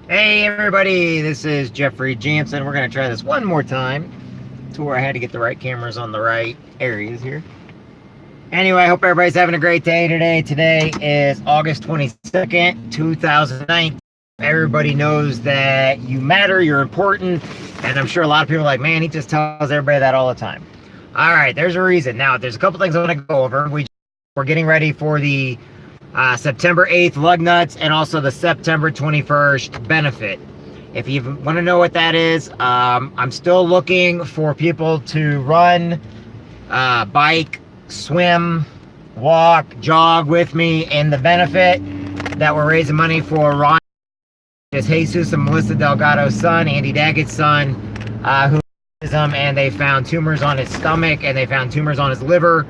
Hey everybody, this is Jeffrey Jansen. We're going to try this one more time to where I had to get the right cameras on the right areas here. Anyway, I hope everybody's having a great day today. Today is August 22nd, 2019. Everybody knows that you matter, you're important, and I'm sure a lot of people are like, man, he just tells everybody that all the time. All right, there's a reason. Now, there's a couple things I want to go over. We're getting ready for the September 8th lug nuts and also the September 21st benefit. If you want to know what that is, I'm still looking for people to run, bike, swim, walk, jog with me in the benefit that we're raising money for. Ron is Jesus and Melissa Delgado's son, Andy Daggett's son, who and they found tumors on his stomach and they found tumors on his liver,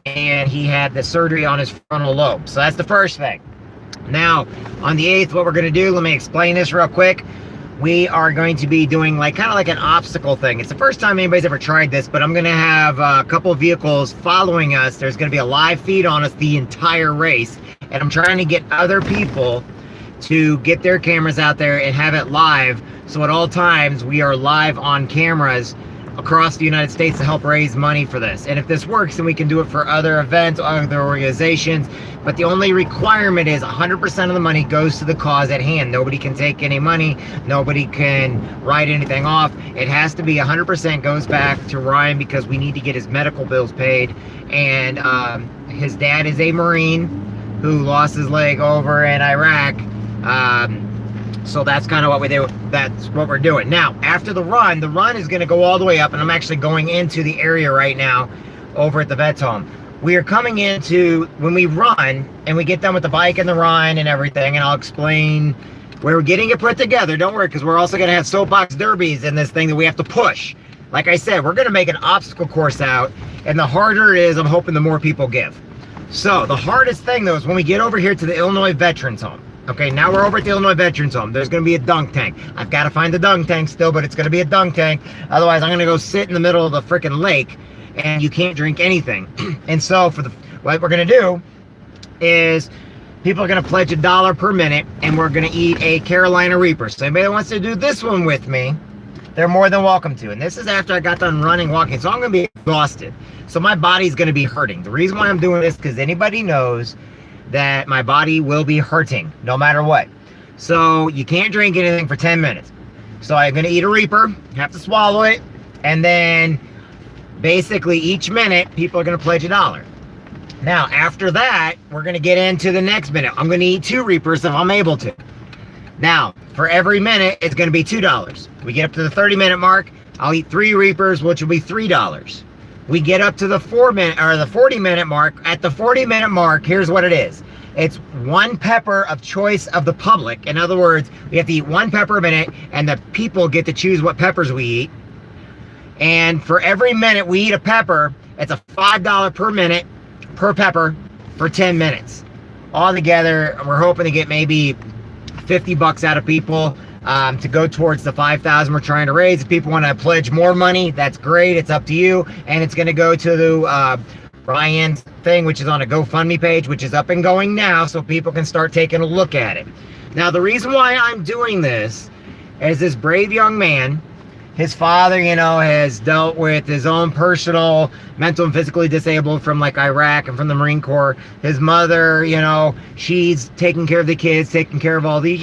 and he had the surgery on his frontal lobe. So that's the first thing. Now, on the 8th, what we're going to do, let me explain this real quick. We are going to be doing kind of like an obstacle thing. It's the first time anybody's ever tried this, but I'm going to have a couple of vehicles following us. There's going to be a live feed on us the entire race, and I'm trying to get other people to get their cameras out there and have it live. So at all times, we are live on cameras across the United States to help raise money for this. And if this works, then we can do it for other events, other organizations. But the only requirement is 100% of the money goes to the cause at hand. Nobody can take any money. Nobody can write anything off. It has to be 100% goes back to Ryan because we need to get his medical bills paid. And his dad is a Marine who lost his leg over in Iraq. So that's kind of what we do. That's what we're doing. Now, after the run is going to go all the way up, and I'm actually going into the area right now over at the vet's home. We are coming into, when we run, and we get done with the bike and the run and everything, and I'll explain where we're getting it put together. Don't worry, because we're also going to have soapbox derbies in this thing that we have to push. Like I said, we're going to make an obstacle course out, and the harder it is, I'm hoping the more people give. So, the hardest thing, though, is when we get over here to the Illinois Veterans Home. Okay, now we're over at the Illinois Veterans Home. There's going to be a dunk tank. I've got to find the dunk tank still, but it's going to be a dunk tank. Otherwise, I'm going to go sit in the middle of the freaking lake, and you can't drink anything. And so, what we're going to do is people are going to pledge $1 per minute, and we're going to eat a Carolina Reaper. So anybody that wants to do this one with me, they're more than welcome to. And this is after I got done running, walking. So I'm going to be exhausted. So my body's going to be hurting. The reason why I'm doing this, because anybody knows that my body will be hurting no matter what. So you can't drink anything for 10 minutes. So I'm going to eat a Reaper, have to swallow it, and then basically each minute people are going to pledge $1. Now after that, we're going to get into the next minute. I'm going to eat 2 Reapers if I'm able to. Now for every minute it's going to be $2. We get up to the 30-minute mark, I'll eat 3 Reapers, which will be $3. We get up to the 40-minute mark. At the 40-minute mark, here's what it is. It's 1 pepper of choice of the public. In other words, we have to eat 1 pepper a minute, and the people get to choose what peppers we eat. And for every minute we eat a pepper, it's a $5 per minute per pepper for 10 minutes. Altogether, we're hoping to get maybe $50 out of people to go towards the $5,000 we're trying to raise. If people want to pledge more money, that's great. It's up to you. And it's going to go to the Ryan's thing, which is on a GoFundMe page, which is up and going now, so people can start taking a look at it. Now, the reason why I'm doing this is this brave young man, his father, has dealt with his own personal mental and physically disabled from Iraq and from the Marine Corps. His mother, she's taking care of the kids, taking care of all these,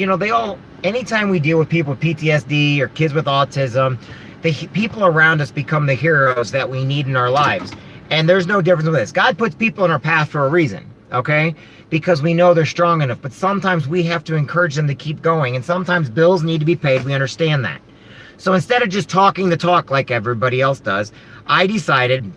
anytime we deal with people with PTSD or kids with autism, the people around us become the heroes that we need in our lives. And there's no difference with this. God puts people in our path for a reason, okay? Because we know they're strong enough. But sometimes we have to encourage them to keep going. And sometimes bills need to be paid. We understand that. So instead of just talking the talk like everybody else does, I decided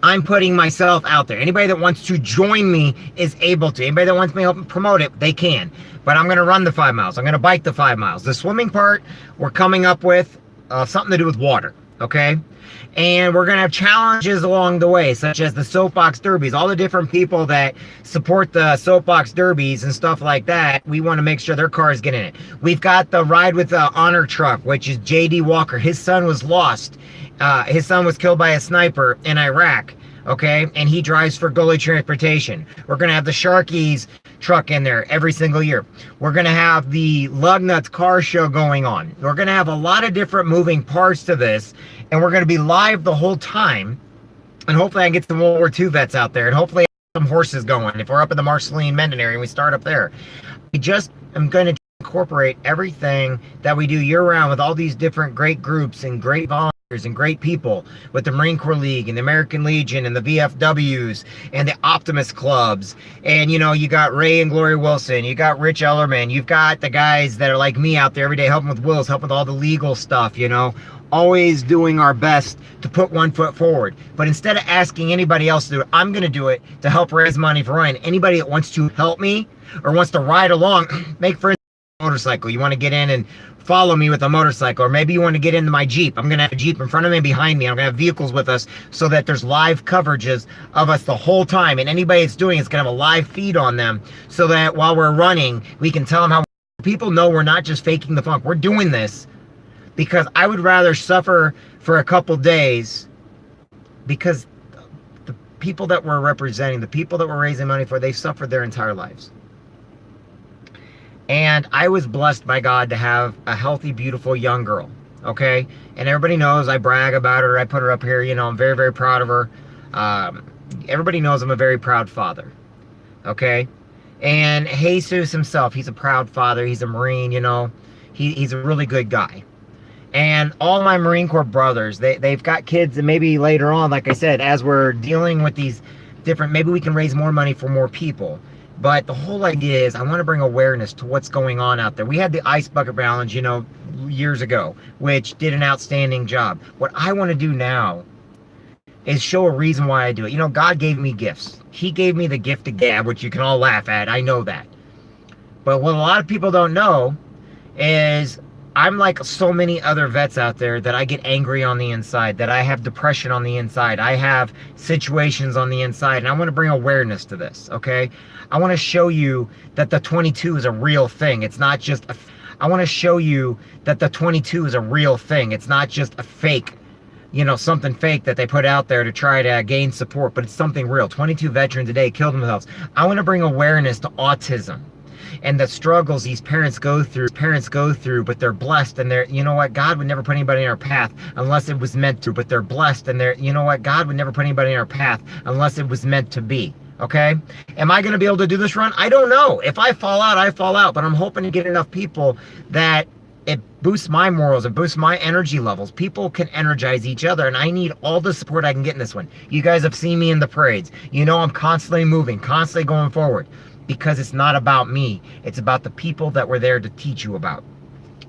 I'm putting myself out there. Anybody that wants to join me is able to. Anybody that wants me to help promote it, they can. But I'm going to run the 5 miles. I'm going to bike the 5 miles. The swimming part, we're coming up with something to do with water, okay? And we're going to have challenges along the way, such as the soapbox derbies. All the different people that support the soapbox derbies and stuff like that, we want to make sure their cars get in it. We've got the Ride with the Honor truck, which is J.D. Walker. His son was lost. His son was killed by a sniper in Iraq, okay? And he drives for Gully Transportation. We're going to have the Sharkies truck in there every single year. We're going to have the Lug Nuts car show going on. We're going to have a lot of different moving parts to this, and we're going to be live the whole time. And hopefully I can get some World War II vets out there, and hopefully some horses going. If we're up in the Marceline Mendon area and we start up there, I'm going to incorporate everything that we do year-round with all these different great groups and great volunteers and great people with the Marine Corps League and the American Legion and the VFWs and the Optimist Clubs. And, you know, you got Ray and Gloria Wilson, you got Rich Ellerman, you've got the guys that are like me out there every day helping with wills, helping with all the legal stuff, you know, always doing our best to put one foot forward. But instead of asking anybody else to do it, I'm going to do it to help raise money for Ryan. Anybody that wants to help me or wants to ride along, make friends with a motorcycle. You want to get in and follow me with a motorcycle, or maybe you want to get into my Jeep. I'm going to have a Jeep in front of me and behind me. I'm going to have vehicles with us so that there's live coverages of us the whole time. And anybody that's doing it's going to have a live feed on them so that while we're running, we can tell them how people know we're not just faking the funk. We're doing this because I would rather suffer for a couple days, because the people that we're representing, the people that we're raising money for, they've suffered their entire lives. And I was blessed by God to have a healthy, beautiful young girl, okay? And everybody knows I brag about her. I put her up here. You know, I'm very, very proud of her. Everybody knows I'm a very proud father, okay? And Jesus himself, he's a proud father. He's a Marine, you know. He's a really good guy. And all my Marine Corps brothers, they've got kids, and maybe later on, like I said, as we're dealing with these different, maybe we can raise more money for more people. But the whole idea is I want to bring awareness to what's going on out there. We had the Ice Bucket Challenge, you know, years ago, which did an outstanding job. What I want to do now is show a reason why I do it. You know, God gave me gifts. He gave me the gift of gab, which you can all laugh at. I know that. But what a lot of people don't know is I'm like so many other vets out there that I get angry on the inside, that I have depression on the inside. I have situations on the inside, and I want to bring awareness to this, okay? I want to show you that the 22 is a real thing. It's not just I want to show you that the 22 is a real thing. It's not just a fake, you know, something fake that they put out there to try to gain support, but it's something real. 22 veterans a day killed themselves. I want to bring awareness to autism and the struggles these parents go through, but they're blessed, and they're, you know what, God would never put anybody in our path unless it was meant to, but they're blessed, and they're, you know what, God would never put anybody in our path unless it was meant to be, okay? Am I going to be able to do this run? I don't know. If I fall out, I fall out, but I'm hoping to get enough people that it boosts my morals, it boosts my energy levels. People can energize each other, and I need all the support I can get in this one. You guys have seen me in the parades. You know I'm constantly moving, constantly going forward. Because it's not about me. It's about the people that we're there to teach you about.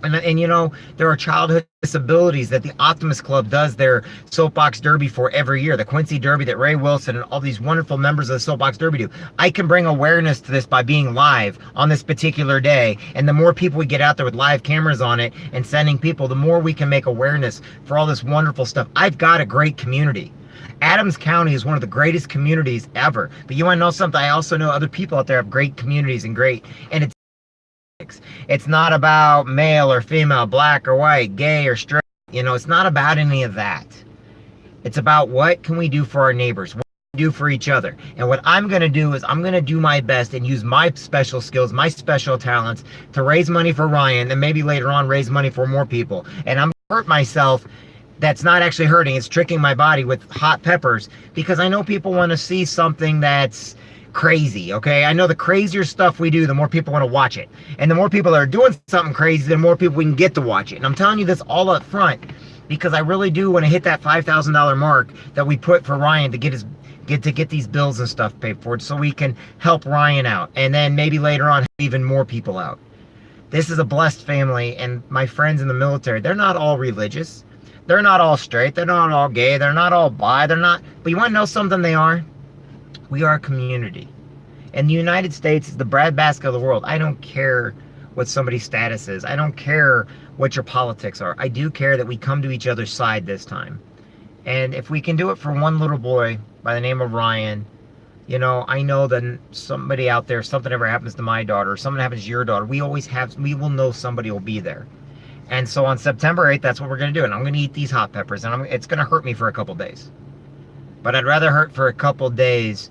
And you know, there are childhood disabilities that the Optimist Club does their Soapbox Derby for every year. The Quincy Derby that Ray Wilson and all these wonderful members of the Soapbox Derby do. I can bring awareness to this by being live on this particular day. And the more people we get out there with live cameras on it and sending people, the more we can make awareness for all this wonderful stuff. I've got a great community. Adams County is one of the greatest communities ever. But you want to know something? I also know other people out there have great communities and it's not about male or female, black or white, gay or straight. You know, it's not about any of that. It's about what can we do for our neighbors, what can we do for each other. And what I'm going to do is I'm going to do my best and use my special skills, my special talents to raise money for Ryan, and maybe later on raise money for more people. And I'm going to hurt myself. That's not actually hurting, it's tricking my body with hot peppers, because I know people want to see something that's crazy, okay? I know the crazier stuff we do, the more people want to watch it. And the more people that are doing something crazy, the more people we can get to watch it. And I'm telling you this all up front because I really do want to hit that $5,000 mark that we put for Ryan to get these bills and stuff paid for, so we can help Ryan out. And then maybe later on, even more people out. This is a blessed family, and my friends in the military, they're not all religious. They're not all straight. They're not all gay. They're not all bi. They're not. But you want to know something they are? We are a community. And the United States is the breadbasket of the world. I don't care what somebody's status is. I don't care what your politics are. I do care that we come to each other's side this time. And if we can do it for one little boy by the name of Ryan, you know, I know that somebody out there, if something ever happens to my daughter, or something happens to your daughter, we will know somebody will be there. And so on September 8th, that's what we're going to do. And I'm going to eat these hot peppers. And it's going to hurt me for a couple days. But I'd rather hurt for a couple days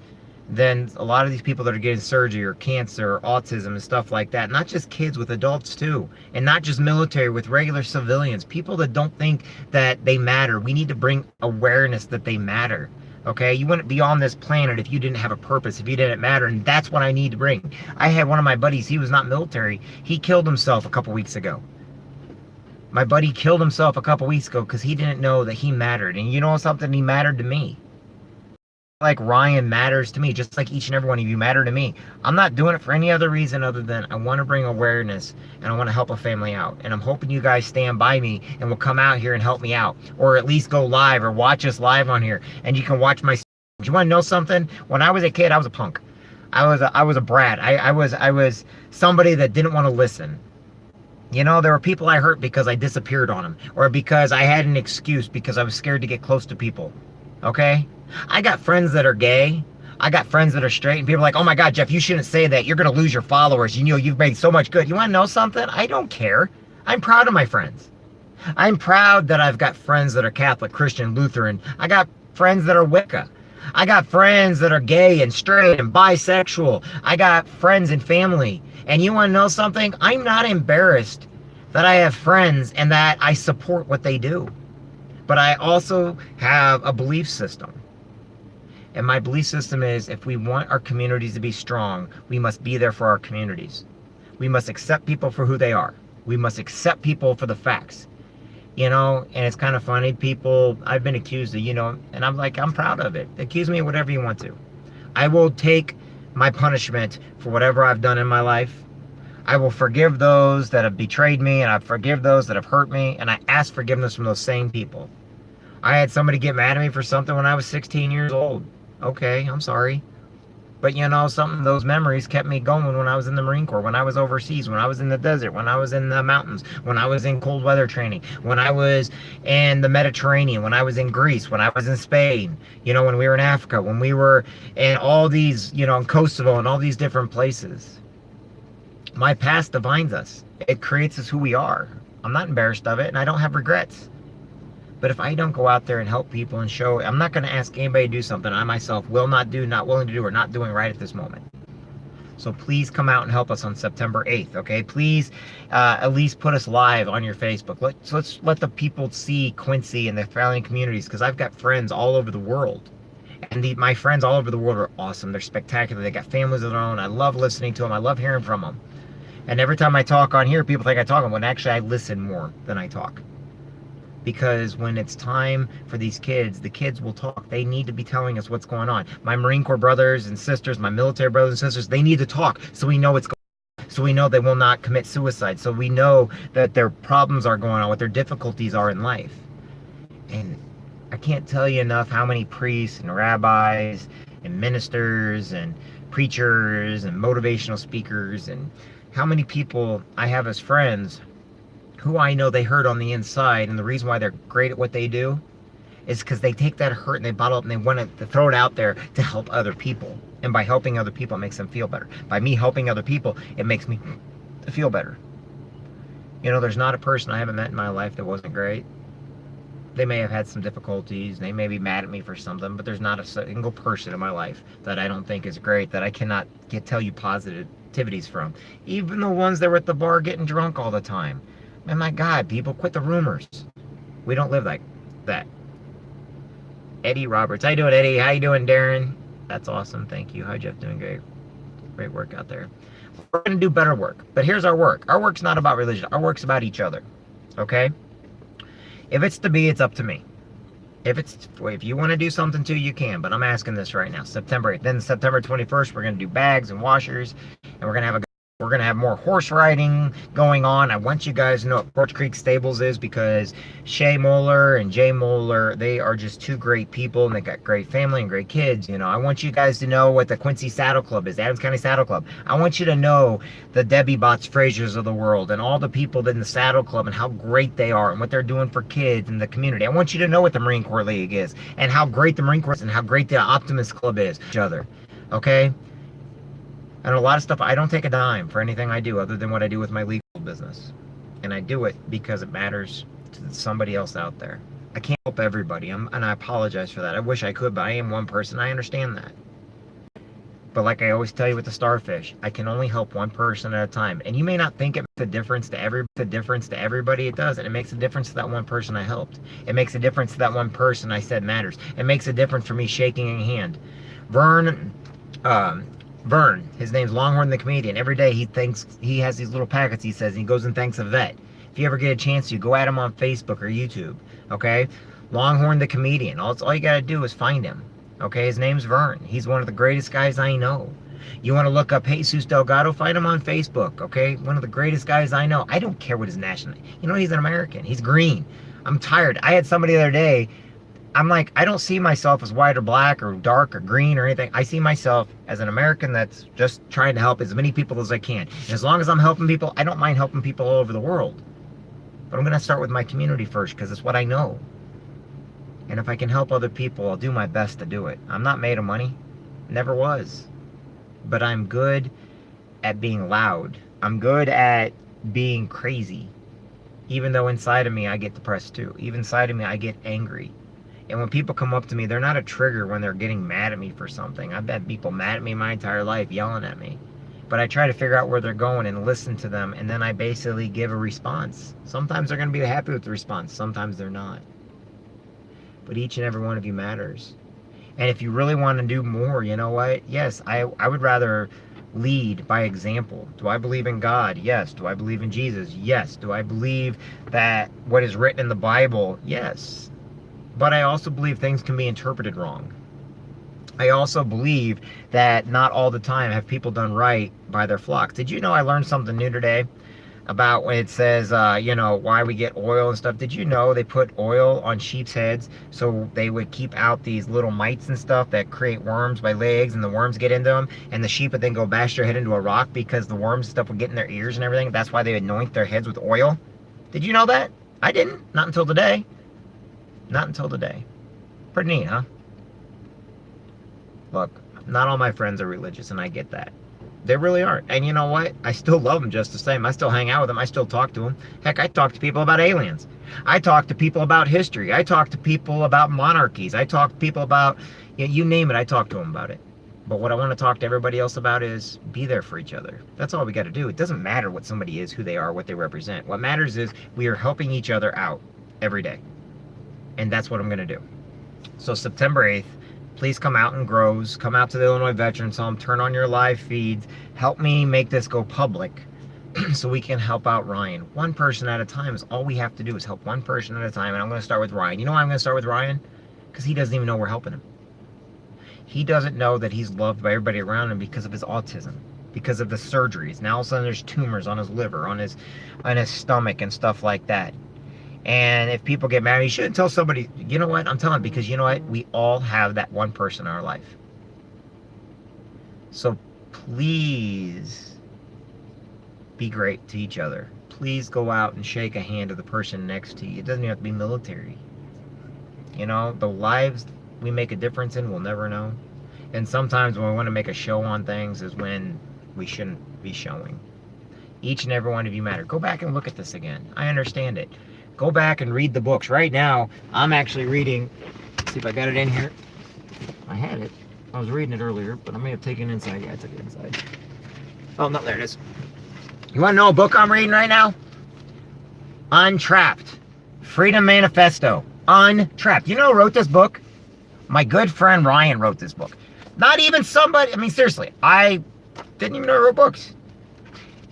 than a lot of these people that are getting surgery or cancer or autism and stuff like that. Not just kids, with adults too. And not just military, with regular civilians. People that don't think that they matter. We need to bring awareness that they matter. Okay, you wouldn't be on this planet if you didn't have a purpose, if you didn't matter, and that's what I need to bring. I had one of my buddies, he was not military, he killed himself a couple weeks ago. My buddy killed himself a couple weeks ago because he didn't know that he mattered. And you know something? He mattered to me. Like Ryan matters to me, just like each and every one of you matter to me. I'm not doing it for any other reason other than I want to bring awareness and I want to help a family out. And I'm hoping you guys stand by me and will come out here and help me out, or at least go live or watch us live on here. And you can watch my. Do you want to know something? When I was a kid, I was a punk. I was a brat. I was somebody that didn't want to listen. You know, there were people I hurt because I disappeared on them, or because I had an excuse because I was scared to get close to people. Okay? I got friends that are gay. I got friends that are straight, and people are like, oh my God, Jeff, you shouldn't say that. You're going to lose your followers. You know, you've made so much good. You want to know something? I don't care. I'm proud of my friends. I'm proud that I've got friends that are Catholic, Christian, Lutheran. I got friends that are Wicca. I got friends that are gay and straight and bisexual. I got friends and family. And you want to know something? I'm not embarrassed that I have friends and that I support what they do. But I also have a belief system. And my belief system is, if we want our communities to be strong, we must be there for our communities. We must accept people for who they are. We must accept people for the facts. You know, and it's kind of funny. People, I've been accused of, you know, and I'm like, I'm proud of it. Accuse me of whatever you want to. I will take my punishment for whatever I've done in my life. I will forgive those that have betrayed me, and I forgive those that have hurt me, and I ask forgiveness from those same people. I had somebody get mad at me for something when I was 16 years old. Okay, I'm sorry. But you know, those memories kept me going when I was in the Marine Corps, when I was overseas, when I was in the desert, when I was in the mountains, when I was in cold weather training, when I was in the Mediterranean, when I was in Greece, when I was in Spain, you know, when we were in Africa, when we were in all these, you know, in Kosovo and all these different places. My past defines us. It creates us who we are. I'm not embarrassed of it, and I don't have regrets. But if I don't go out there and help people and show, I'm not going to ask anybody to do something I myself will not do, not willing to do, or not doing right at this moment. So please come out and help us on September 8th, okay? Please at least put us live on your Facebook. Let's let the people see Quincy and the surrounding communities, because I've got friends all over the world. And my friends all over the world are awesome. They're spectacular. They got families of their own. I love listening to them. I love hearing from them. And every time I talk on here, people think I talk, when actually I listen more than I talk. Because when it's time for these kids, the kids will talk. They need to be telling us what's going on. My Marine Corps brothers and sisters, my military brothers and sisters, they need to talk so we know what's going on. So we know they will not commit suicide. So we know that their problems are going on, what their difficulties are in life. And I can't tell you enough how many priests and rabbis and ministers and preachers and motivational speakers and how many people I have as friends who I know they hurt on the inside, and the reason why they're great at what they do is because they take that hurt and they bottle it and they want to throw it out there to help other people. And by helping other people, it makes them feel better. By me helping other people, it makes me feel better. You know, there's not a person I haven't met in my life that wasn't great. They may have had some difficulties, they may be mad at me for something, but there's not a single person in my life that I don't think is great, that I cannot tell you positivities from. Even the ones that were at the bar getting drunk all the time. Man, my God, people, quit the rumors. We don't live like that. Eddie Roberts. How you doing, Eddie? How you doing, Darren? That's awesome. Thank you. Hi, Jeff. Doing great. Great work out there. We're going to do better work. But here's our work. Our work's not about religion. Our work's about each other. Okay? If it's to be, it's up to me. If you want to do something too, you can. But I'm asking this right now. September 8th. Then September 21st, we're going to do bags and washers. And we're going to have more horse riding going on. I want you guys to know what Porch Creek Stables is, because Shay Moeller and Jay Moeller, they are just two great people, and they got great family and great kids. You know, I want you guys to know what the Quincy Saddle Club is, Adams County Saddle Club. I want you to know the Debbie Botts Frasers of the world and all the people in the Saddle Club and how great they are and what they're doing for kids and the community. I want you to know what the Marine Corps League is and how great the Marine Corps is and how great the Optimist Club is. Each other, okay? And a lot of stuff, I don't take a dime for anything I do other than what I do with my legal business. And I do it because it matters to somebody else out there. I can't help everybody, and I apologize for that. I wish I could, but I am one person. I understand that. But like I always tell you with the starfish, I can only help one person at a time. And you may not think it makes a difference to everybody. It does. And it makes a difference to that one person I helped. It makes a difference to that one person I said matters. It makes a difference for me shaking a hand. Vern, his name's Longhorn the comedian. Every day he has these little packets he says, and he goes and thanks a vet. If you ever get a chance to, go at him on Facebook or YouTube, okay? Longhorn the comedian. All you got to do is find him. Okay, his name's Vern. He's one of the greatest guys I know. You want to look up Jesus Delgado? Find him on Facebook, okay? One of the greatest guys I know. I don't care what his nationality. You know, he's an American. He's green. I'm tired. I had somebody the other day. I'm like, I don't see myself as white or black or dark or green or anything. I see myself as an American that's just trying to help as many people as I can. And as long as I'm helping people, I don't mind helping people all over the world. But I'm going to start with my community first because it's what I know. And if I can help other people, I'll do my best to do it. I'm not made of money. Never was. But I'm good at being loud. I'm good at being crazy. Even though inside of me, I get depressed too. Even inside of me, I get angry. And when people come up to me, they're not a trigger when they're getting mad at me for something. I've had people mad at me my entire life, yelling at me. But I try to figure out where they're going and listen to them. And then I basically give a response. Sometimes they're going to be happy with the response. Sometimes they're not. But each and every one of you matters. And if you really want to do more, you know what? Yes, I would rather lead by example. Do I believe in God? Yes. Do I believe in Jesus? Yes. Do I believe that what is written in the Bible? Yes. But I also believe things can be interpreted wrong. I also believe that not all the time have people done right by their flocks. Did you know I learned something new today? About when it says, you know, why we get oil and stuff. Did you know they put oil on sheep's heads so they would keep out these little mites and stuff that create worms by laying eggs, and the worms get into them, and the sheep would then go bash their head into a rock because the worms and stuff would get in their ears and everything. That's why they anoint their heads with oil. Did you know that? I didn't. Not until today. Not until today. Pretty neat, huh? Look, not all my friends are religious, and I get that. They really aren't. And you know what? I still love them just the same. I still hang out with them. I still talk to them. Heck, I talk to people about aliens. I talk to people about history. I talk to people about monarchies. I talk to people about, you name it, I talk to them about it. But what I want to talk to everybody else about is be there for each other. That's all we got to do. It doesn't matter what somebody is, who they are, what they represent. What matters is we are helping each other out every day. And that's what I'm going to do. So September 8th, please come out in groves, come out to the Illinois Veterans Home, turn on your live feeds, help me make this go public so we can help out Ryan. One person at a time is all we have to do, is help one person at a time. And I'm going to start with Ryan. You know why I'm going to start with Ryan? Because he doesn't even know we're helping him. He doesn't know that he's loved by everybody around him because of his autism, because of the surgeries. Now all of a sudden there's tumors on his liver, on his stomach and stuff like that. And if people get mad, you shouldn't tell somebody, you know what, I'm telling, because you know what, we all have that one person in our life. So please be great to each other. Please go out and shake a hand of the person next to you. It doesn't even have to be military. You know, the lives we make a difference in, we'll never know. And sometimes when we want to make a show on things is when we shouldn't be showing. Each and every one of you matter. Go back and look at this again. I understand it. Go back and read the books. Right now, I'm actually reading, let's see if I got it in here. I had it. I was reading it earlier, but I may have taken it inside. Yeah, I took it inside. Oh, no, there it is. You want to know a book I'm reading right now? Untrapped. Freedom Manifesto. Untrapped. You know who wrote this book? My good friend Ryan wrote this book. Not even somebody, I mean, seriously, I didn't even know he wrote books.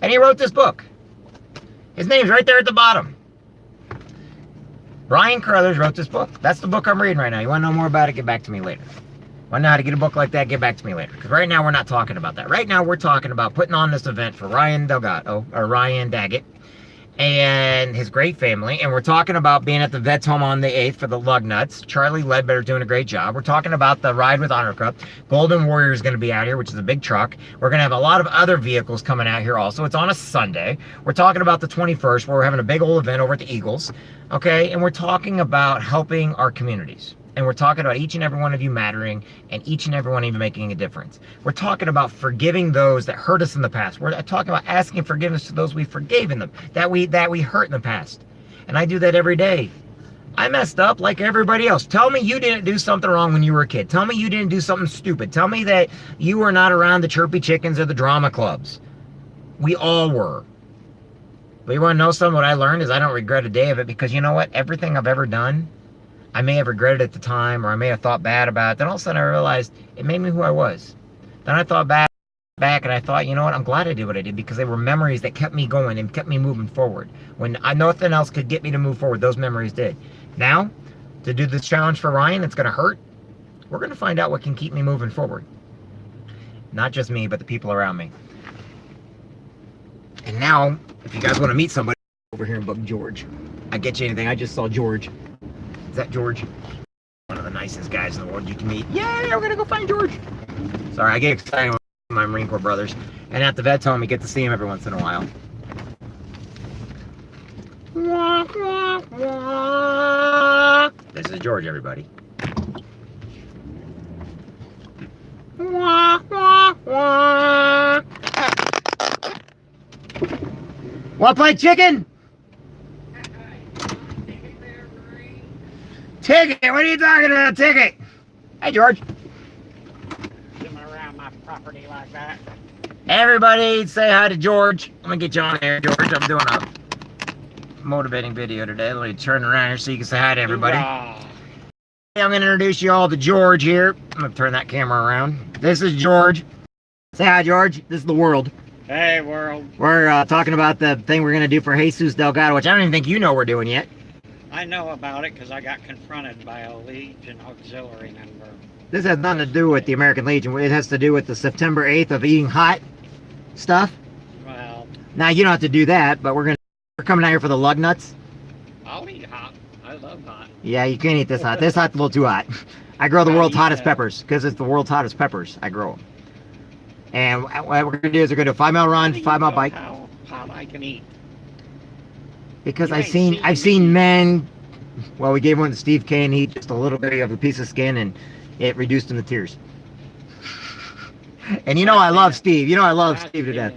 And he wrote this book. His name's right there at the bottom. Ryan Carruthers wrote this book. That's the book I'm reading right now. You want to know more about it? Get back to me later. Want to know how to get a book like that? Get back to me later. Because right now we're not talking about that. Right now we're talking about putting on this event for Ryan Delgado, or Ryan Daggett, and his great family. And we're talking about being at the Vets Home on the 8th for the Lug Nuts. Charlie Ledbetter doing a great job. We're talking about the Ride with Honor Cup. Golden Warrior is going to be out here, which is a big truck. We're going to have a lot of other vehicles coming out here also. It's on a Sunday. We're talking about the 21st, where we're having a big old event over at the Eagles. Okay, and we're talking about helping our communities. And we're talking about each and every one of you mattering, and each and every one of you making a difference. We're talking about forgiving those that hurt us in the past. We're talking about asking forgiveness to those we forgave in them, that we hurt in the past. And I do that every day. I messed up like everybody else. Tell me you didn't do something wrong when you were a kid. Tell me you didn't do something stupid. Tell me that you were not around the chirpy chickens or the drama clubs. We all were. But you want to know something? What I learned is I don't regret a day of it, because you know what? Everything I've ever done, I may have regretted at the time, or I may have thought bad about it. Then all of a sudden I realized it made me who I was. Then I thought back and I thought, you know what? I'm glad I did what I did, because they were memories that kept me going and kept me moving forward. When nothing else could get me to move forward, those memories did. Now, to do this challenge for Ryan, it's going to hurt. We're going to find out what can keep me moving forward. Not just me, but the people around me. And now, if you guys want to meet somebody over here in Book George, I get you anything. I just saw George. Is that George? One of the nicest guys in the world you can meet. Yay, we're going to go find George. Sorry, I get excited with my Marine Corps brothers. And at the vet's home, you get to see him every once in a while. This is George, everybody. Want to play chicken? Ticket? What are you talking about, ticket? Hey, George. Come around my property like that. Everybody say hi to George. I'm going to get you on here, George. I'm doing a motivating video today. Let me turn around here so you can say hi to everybody. Hoorah. I'm going to introduce you all to George here. I'm going to turn that camera around. This is George. Say hi, George. This is the world. Hey, world. We're talking about the thing we're going to do for Jesus Delgado, which I don't even think you know we're doing yet. I know about it because I got confronted by a Legion auxiliary member. This has nothing to do with the American Legion. It has to do with the September 8th of eating hot stuff. Well, Now, you don't have to do that, but we're coming out here for the lug nuts. I'll eat hot. I love hot. Yeah, you can't eat this hot. This hot's a little too hot. I grow the I'll world's eat hottest that. peppers, because it's the world's hottest peppers. I grow them. And what we're going to do is we're going to do a 5-mile run, How do you 5-mile know bike. How hot I can eat. Because You I've ain't seen me. men. Well, we gave one to Steve K, and he ate just a little bit of a piece of skin, and it reduced him to tears. And you know I love Steve. You know I love Steve to death.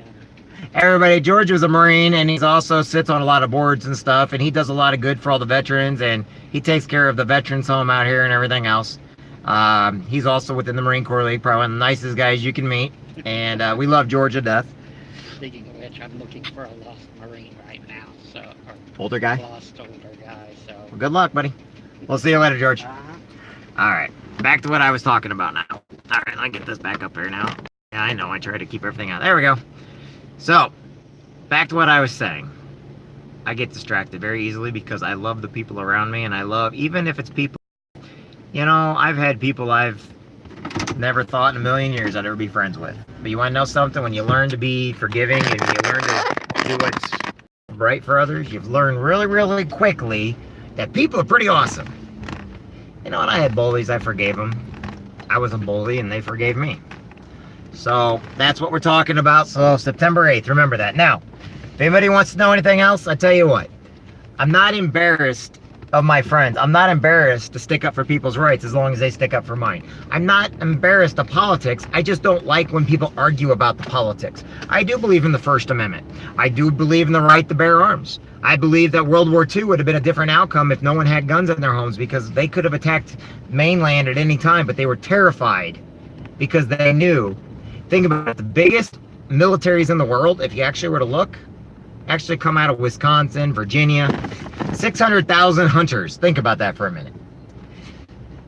Everybody, George was a Marine, and he's also sits on a lot of boards and stuff, and he does a lot of good for all the veterans, and he takes care of the veterans home out here and everything else. He's also within the Marine Corps League, probably one of the nicest guys you can meet, and we love George to death. Speaking of which, I'm looking for a lost Marine right now. So, or Older guy? lost older guy. So. Well, good luck, buddy. We'll see you later, George. Uh-huh. All right, back to what I was talking about now. All right, I'll get this back up here now. Yeah, I know, I try to keep everything out. There we go. So, back to what I was saying. I get distracted very easily because I love the people around me, and I love, even if it's people, you know, I've had people I've never thought in a million years I'd ever be friends with. But you want to know something? When you learn to be forgiving and you learn to do what's right for others, you've learned really, really quickly that people are pretty awesome. You know, and I had bullies, I forgave them. I was a bully, and they forgave me. So, that's what we're talking about. So, September 8th, remember that. Now, if anybody wants to know anything else, I tell you what. I'm not embarrassed of my friends. I'm not embarrassed to stick up for people's rights as long as they stick up for mine. I'm not embarrassed of politics. I just don't like when people argue about the politics. I do believe in the First Amendment. I do believe in the right to bear arms. I believe that World War II would have been a different outcome if no one had guns in their homes, because they could have attacked mainland at any time, but they were terrified because they knew. Think about it, the biggest militaries in the world, if you actually were to look, actually come out of Wisconsin, Virginia. 600,000 hunters. Think about that for a minute.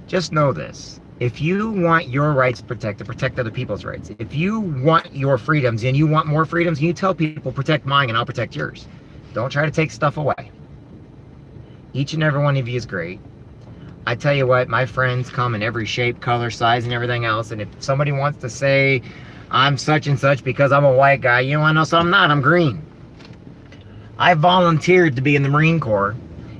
Just know this. If you want your rights protected, protect other people's rights. If you want your freedoms and you want more freedoms, you tell people, protect mine and I'll protect yours. Don't try to take stuff away. Each and every one of you is great. I tell you what, my friends come in every shape, color, size, and everything else. And if somebody wants to say, I'm such and such because I'm a white guy, you want to know something? I'm not. I'm green. I volunteered to be in the Marine Corps,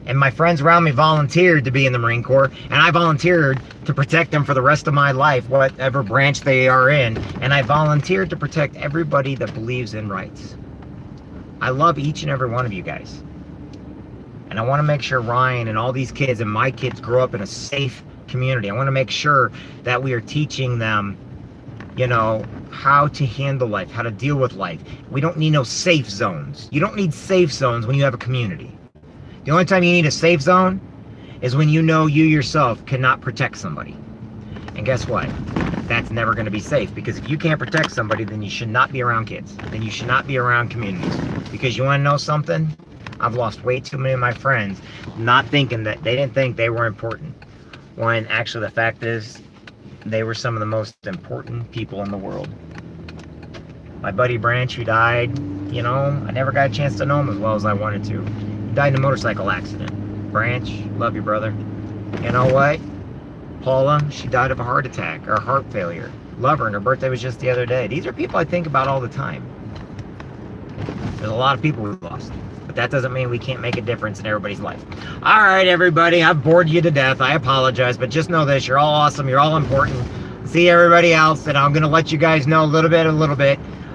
and my friends around me volunteered to be in the Marine Corps, and I volunteered to protect them for the rest of my life, whatever branch they are in, and I volunteered to protect everybody that believes in rights. I love each and every one of you guys. And I want to make sure Ryan and all these kids and my kids grow up in a safe community. I want to make sure that we are teaching them, you know, how to handle life, how to deal with life. We don't need no safe zones. You don't need safe zones when you have a community. The only time you need a safe zone is when you know you yourself cannot protect somebody. And guess what? That's never going to be safe, because if you can't protect somebody, then you should not be around kids. Then you should not be around communities. Because you want to know something? I've lost way too many of my friends not thinking that they didn't think they were important. When actually the fact is, they were some of the most important people in the world. My buddy Branch, who died, you know, I never got a chance to know him as well as I wanted to. He died in a motorcycle accident. Branch, love you, brother. You know what? Paula, she died of a heart attack or heart failure. Love her, and her birthday was just the other day. These are people I think about all the time. There's a lot of people we've lost, but that doesn't mean we can't make a difference in everybody's life. All right, everybody, I've bored you to death. I apologize, but just know this: you're all awesome. You're all important. See everybody else, and I'm gonna let you guys know a little bit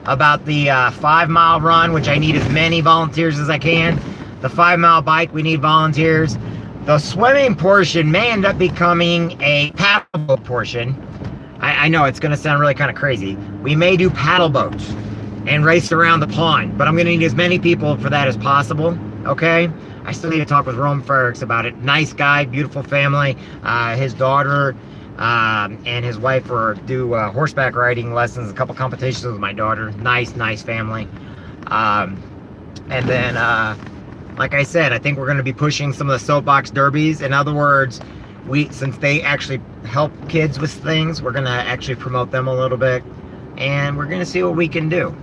about the 5-mile run, which I need as many volunteers as I can. The 5-mile bike, we need volunteers. The swimming portion may end up becoming a paddle boat portion. I know it's going to sound really kind of crazy. We may do paddle boats and race around the pond, but I'm going to need as many people for that as possible, okay? I still need to talk with Rome Ferrix about it. Nice guy, beautiful family. His daughter and his wife do horseback riding lessons, a couple competitions with my daughter. Nice family. And then, like I said, I think we're going to be pushing some of the soapbox derbies. In other words, since they actually help kids with things, we're going to actually promote them a little bit, and we're going to see what we can do.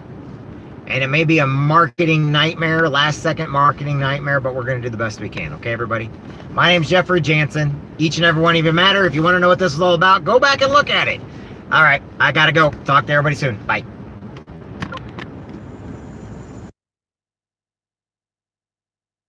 And it may be a marketing nightmare, last-second marketing nightmare, but we're going to do the best we can. Okay, everybody? My name's Jeffrey Jansen. Each and every one of you matter. If you want to know what this is all about, go back and look at it. All right, I got to go. Talk to everybody soon. Bye.